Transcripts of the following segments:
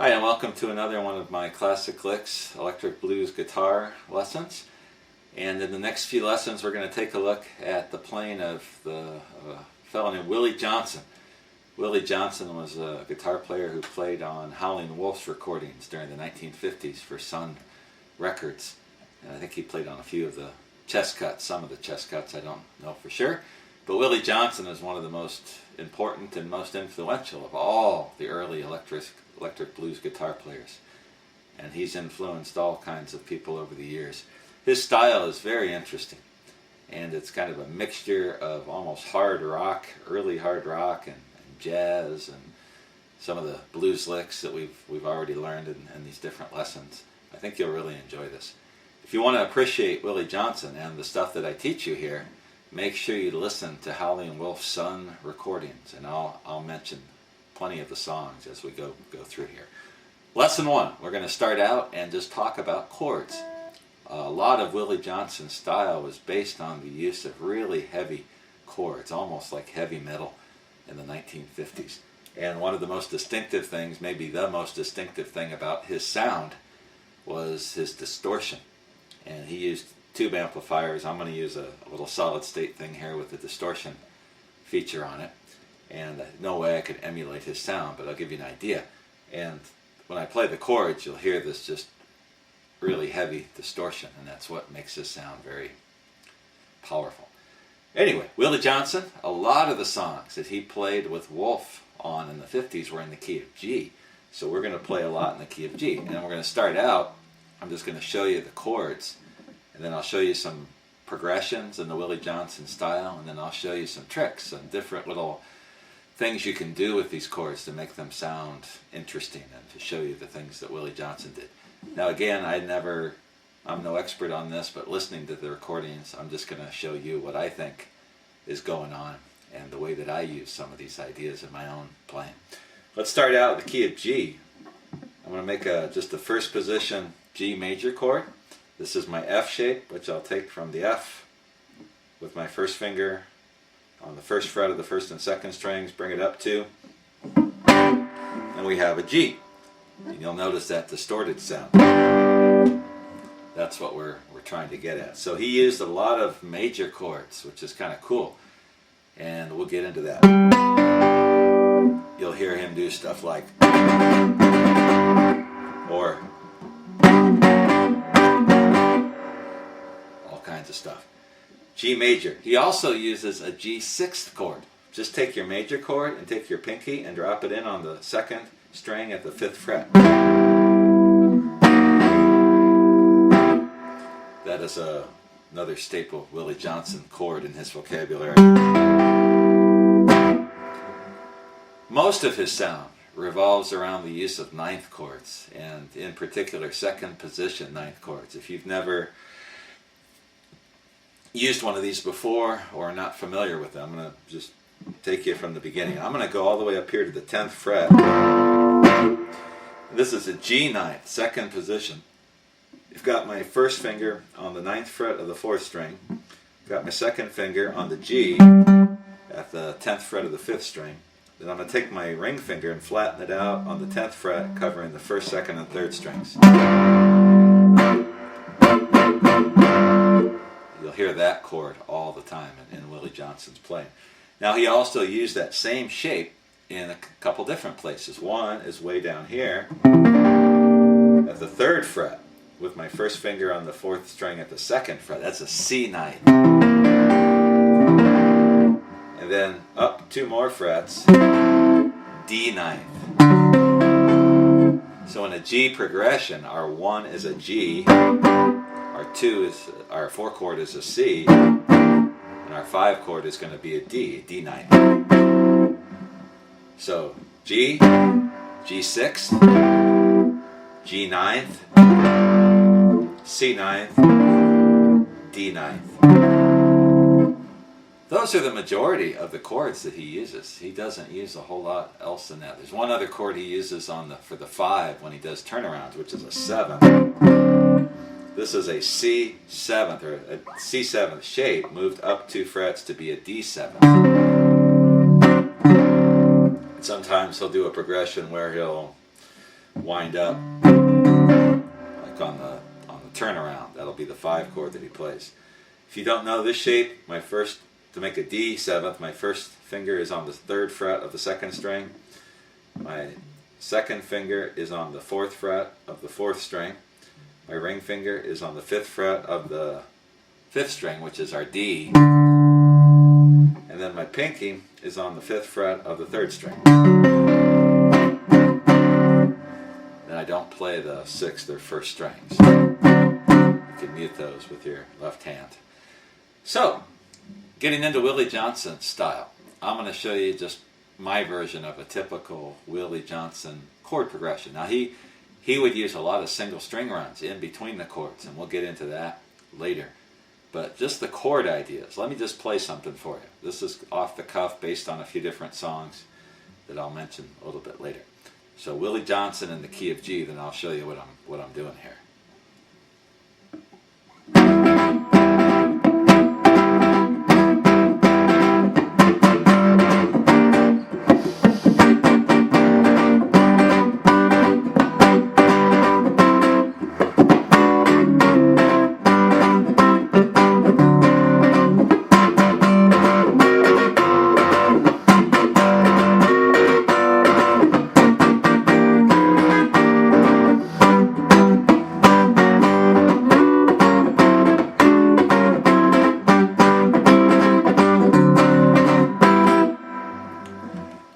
Hi, and welcome to another one of my Classic Licks electric blues guitar lessons. And in the next few lessons we're going to take a look at the playing of the fellow named Willie Johnson. Willie Johnson was a guitar player who played on Howlin' Wolf's recordings during the 1950s for Sun Records. And I think he played on a few of the chest cuts, some of the chest cuts, I don't know for sure. But Willie Johnson is one of the most important and most influential of all the early electric blues guitar players. And he's influenced all kinds of people over the years. His style is very interesting. And it's kind of a mixture of almost hard rock, early hard rock, and jazz, and some of the blues licks that we've already learned in these different lessons. I think you'll really enjoy this. If you want to appreciate Willie Johnson and the stuff that I teach you here, make sure you listen to Howlin' Wolf's Sun recordings, and I'll mention plenty of the songs as we go through here. Lesson 1, we're going to start out and just talk about chords. A lot of Willie Johnson's style was based on the use of really heavy chords, almost like heavy metal in the 1950s. And one of the most distinctive things, maybe the most distinctive thing about his sound, was his distortion. And he used tube amplifiers. I'm going to use a little solid state thing here with the distortion feature on it. And no way I could emulate his sound, but I'll give you an idea. And when I play the chords, you'll hear this just really heavy distortion, and that's what makes his sound very powerful. Anyway, Willie Johnson, a lot of the songs that he played with Wolf on in the 50s were in the key of G. So we're going to play a lot in the key of G. And we're going to start out, I'm just going to show you the chords, and then I'll show you some progressions in the Willie Johnson style, and then I'll show you some tricks, some different little things you can do with these chords to make them sound interesting and to show you the things that Willie Johnson did. Now again, I'm no expert on this, but listening to the recordings, I'm just going to show you what I think is going on and the way that I use some of these ideas in my own playing. Let's start out with the key of G. I'm going to make just a first position G major chord. This is my F shape, which I'll take from the F with my first finger on the first fret of the first and second strings, bring it up to, and we have a G. And you'll notice that distorted sound. That's what we're trying to get at. So he used a lot of major chords, which is kind of cool, and we'll get into that. You'll hear him do stuff like, or all kinds of stuff. G major. He also uses a G6th chord. Just take your major chord and take your pinky and drop it in on the second string at the 5th fret. That is another staple Willie Johnson chord in his vocabulary. Most of his sound revolves around the use of 9th chords, and in particular second position 9th chords. If you've never used one of these before or are not familiar with them, I'm going to just take you from the beginning. I'm going to go all the way up here to the 10th fret. This is a G 9th, second position. I've got my first finger on the 9th fret of the 4th string. I've got my second finger on the G at the 10th fret of the 5th string. Then I'm going to take my ring finger and flatten it out on the 10th fret, covering the 1st, 2nd, and 3rd strings. You'll hear that chord all the time in Willie Johnson's playing. Now he also used that same shape in a couple different places. One is way down here at the 3rd fret with my first finger on the 4th string at the 2nd fret. That's a C 9th. And then up 2 more frets, D 9th. So in a G progression, our 1 is a G, our 4 chord is a C, and our 5 chord is going to be a D 9th. So G, G6, G 9th, C 9th, D 9th. Those are the majority of the chords that he uses. He doesn't use a whole lot else than that. There's one other chord he uses for the 5 when he does turnarounds, which is a 7. This is a C7th, or a C7th shape, moved up 2 frets to be a D7. And sometimes he'll do a progression where he'll wind up like on the turnaround. That'll be the 5 chord that he plays. If you don't know this shape, to make a D7th, my first finger is on the 3rd fret of the 2nd string. My second finger is on the 4th fret of the 4th string. My ring finger is on the 5th fret of the 5th string, which is our D. And then my pinky is on the 5th fret of the 3rd string. Then I don't play the 6th or 1st strings. You can mute those with your left hand. So, getting into Willie Johnson style, I'm going to show you just my version of a typical Willie Johnson chord progression. Now he would use a lot of single string runs in between the chords, and we'll get into that later. But just the chord ideas. Let me just play something for you. This is off the cuff based on a few different songs that I'll mention a little bit later. So Willie Johnson in the key of G, then I'll show you what I'm doing here.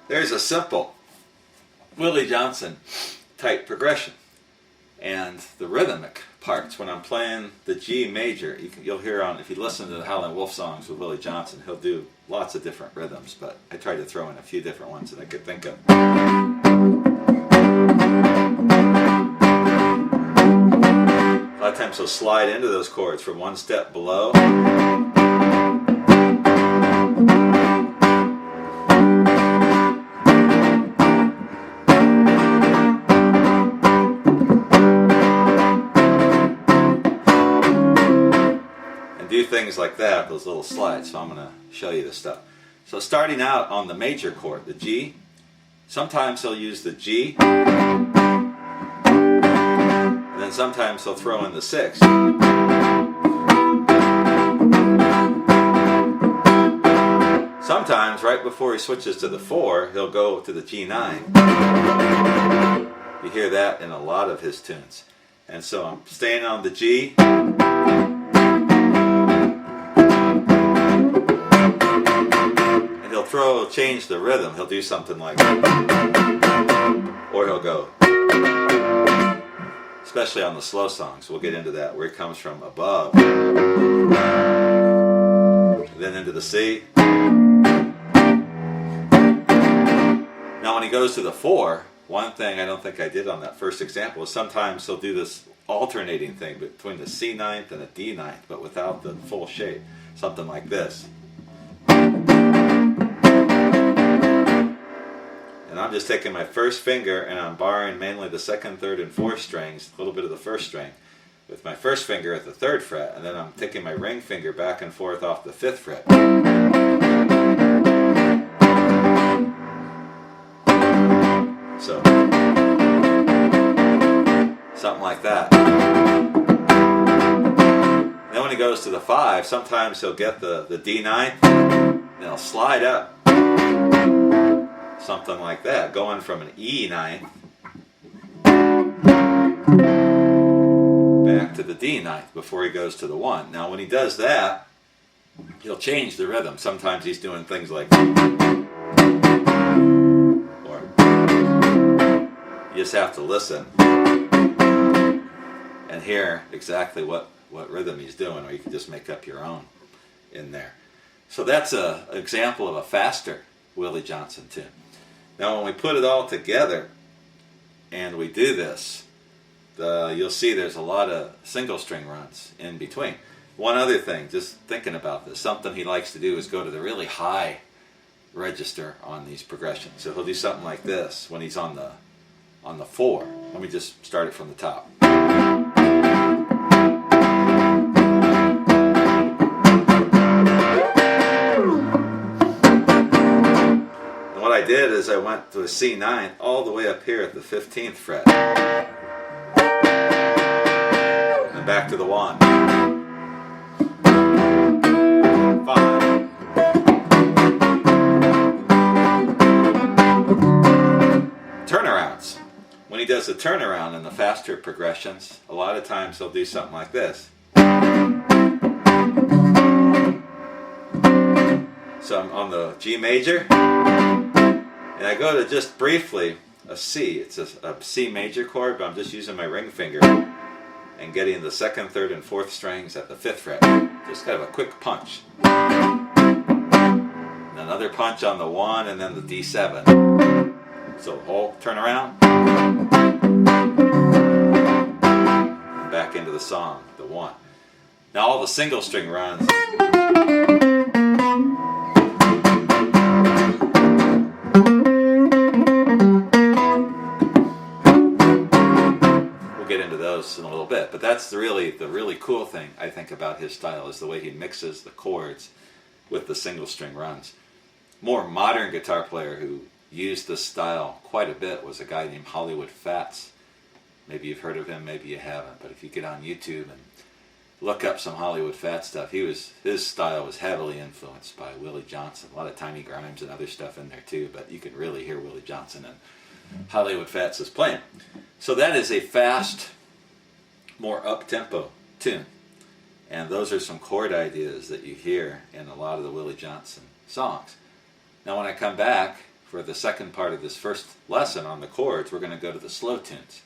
There's a simple Willie Johnson type progression, and the rhythmic parts when I'm playing the G major, you'll hear if you listen to the Howlin' Wolf songs with Willie Johnson, he'll do lots of different rhythms, but I tried to throw in a few different ones that I could think of. A lot of times he'll slide into those chords from one step below. Do things like that, those little slides. So I'm going to show you this stuff. So starting out on the major chord, the G, sometimes he'll use the G, and then sometimes he'll throw in the 6. Sometimes right before he switches to the 4, he'll go to the G9. You hear that in a lot of his tunes. And so I'm staying on the G, change the rhythm. He'll do something like, or he'll go, especially on the slow songs. We'll get into that, where he comes from above, then into the C. Now when he goes to the 4, one thing I don't think I did on that first example is sometimes he'll do this alternating thing between the C ninth and the D ninth, but without the full shape. Something like this. And I'm just taking my first finger and I'm barring mainly the 2nd, 3rd, and 4th strings, a little bit of the 1st string, with my first finger at the 3rd fret, and then I'm taking my ring finger back and forth off the 5th fret. So, something like that. Then when he goes to the 5, sometimes he'll get the D9, and he'll slide up. Something like that, going from an E9 back to the D9 before he goes to the 1. Now when he does that, he'll change the rhythm. Sometimes he's doing things like, or you just have to listen and hear exactly what rhythm he's doing, or you can just make up your own in there. So that's an example of a faster Willie Johnson tune. Now when we put it all together and we do this, you'll see there's a lot of single string runs in between. One other thing, just thinking about this, something he likes to do is go to the really high register on these progressions. So he'll do something like this when he's on the 4. Let me just start it from the top. did is I went to a C9 all the way up here at the 15th fret. And back to the 1. 5. Turnarounds. When he does the turnaround in the faster progressions, a lot of times he'll do something like this. So I'm on the G major, and I go to just briefly a C. It's a C major chord, but I'm just using my ring finger and getting the 2nd, 3rd, and 4th strings at the 5th fret. Just kind of a quick punch. And another punch on the 1, and then the D7. So whole turn around. Back into the song, the 1. Now all the single string runs. In a little bit, but that's the really cool thing I think about his style is the way he mixes the chords with the single string runs. More modern guitar player who used this style quite a bit was a guy named Hollywood Fats. Maybe you've heard of him, maybe you haven't, but if you get on YouTube and look up some Hollywood Fats stuff, his style was heavily influenced by Willie Johnson. A lot of Tiny Grimes and other stuff in there too, but you can really hear Willie Johnson and Hollywood Fats is playing. So that is a fast, more up-tempo tune. And those are some chord ideas that you hear in a lot of the Willie Johnson songs. Now when I come back for the second part of this first lesson on the chords, we're going to go to the slow tunes.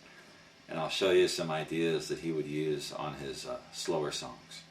And I'll show you some ideas that he would use on his slower songs.